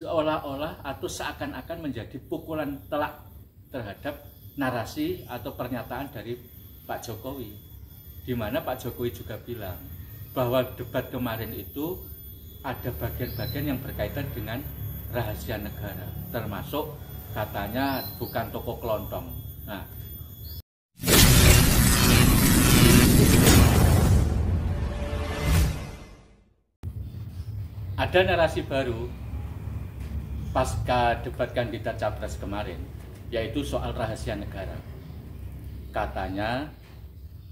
seolah-olah atau seakan-akan menjadi pukulan telak terhadap narasi atau pernyataan dari Pak Jokowi, di mana Pak Jokowi juga bilang bahwa debat kemarin itu ada bagian-bagian yang berkaitan dengan rahasia negara, termasuk katanya bukan toko kelontong. Nah, ada narasi baru pasca debat kandidat capres kemarin, yaitu soal rahasia negara. Katanya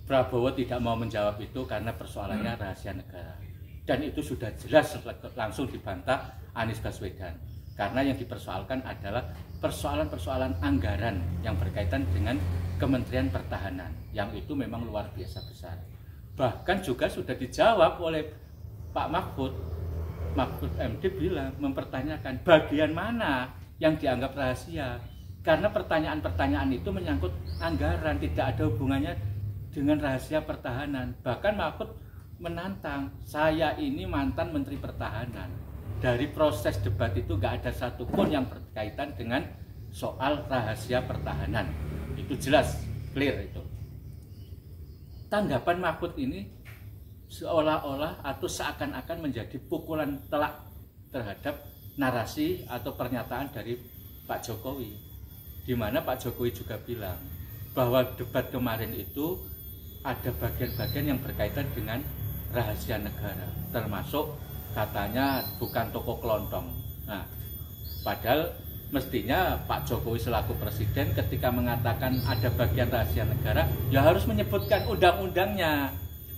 Prabowo tidak mau menjawab itu karena persoalannya rahasia negara. Dan itu sudah jelas langsung dibantah Anies Baswedan. Karena yang dipersoalkan adalah persoalan-persoalan anggaran yang berkaitan dengan Kementerian Pertahanan, yang itu memang luar biasa besar. Bahkan juga sudah dijawab oleh Pak Mahfud MD bilang, mempertanyakan bagian mana yang dianggap rahasia. Karena pertanyaan-pertanyaan itu menyangkut anggaran, tidak ada hubungannya dengan rahasia pertahanan. Bahkan Mahfud menantang, saya ini mantan Menteri Pertahanan. Dari proses debat itu gak ada satupun yang berkaitan dengan soal rahasia pertahanan. Itu jelas, clear itu. Tanggapan Mahfud ini seolah-olah atau seakan-akan menjadi pukulan telak terhadap narasi atau pernyataan dari Pak Jokowi, di mana Pak Jokowi juga bilang bahwa debat kemarin itu ada bagian-bagian yang berkaitan dengan rahasia negara, termasuk katanya bukan toko kelontong. Nah, padahal mestinya Pak Jokowi selaku presiden ketika mengatakan ada bagian rahasia negara, ya harus menyebutkan undang-undangnya.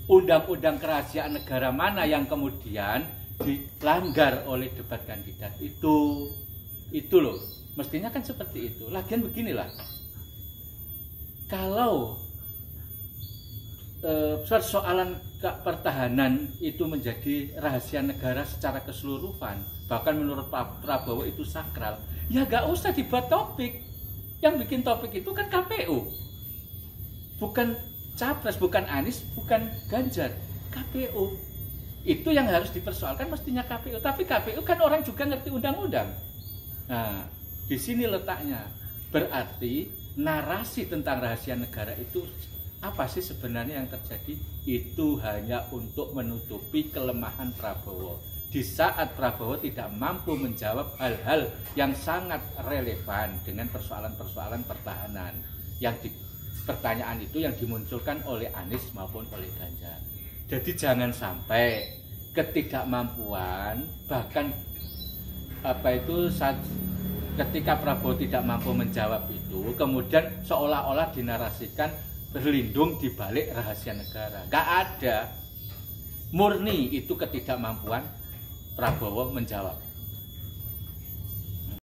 Undang-undang kerahasiaan negara mana yang kemudian dilanggar oleh debat kandidat itu loh, mestinya kan seperti itu. Lagian beginilah, kalau persoalan pertahanan itu menjadi rahasia negara secara keseluruhan, bahkan menurut Pak Prabowo itu sakral, ya gak usah dibuat topik. Yang bikin topik itu kan KPU, bukan Capres, bukan Anies, bukan Ganjar, KPU. Itu yang harus dipersoalkan mestinya KPU. Tapi KPU kan orang juga ngerti undang-undang. Nah, di sini letaknya. Berarti narasi tentang rahasia negara itu apa sih sebenarnya yang terjadi? Itu hanya untuk menutupi kelemahan Prabowo. Di saat Prabowo tidak mampu menjawab hal-hal yang sangat relevan dengan persoalan-persoalan pertahanan yang pertanyaan itu yang dimunculkan oleh Anies maupun oleh Ganjar. Jadi jangan sampai ketidakmampuan, bahkan ketika Prabowo tidak mampu menjawab itu, kemudian seolah-olah dinarasikan berlindung di balik rahasia negara. Gak ada. Murni itu ketidakmampuan Prabowo menjawab.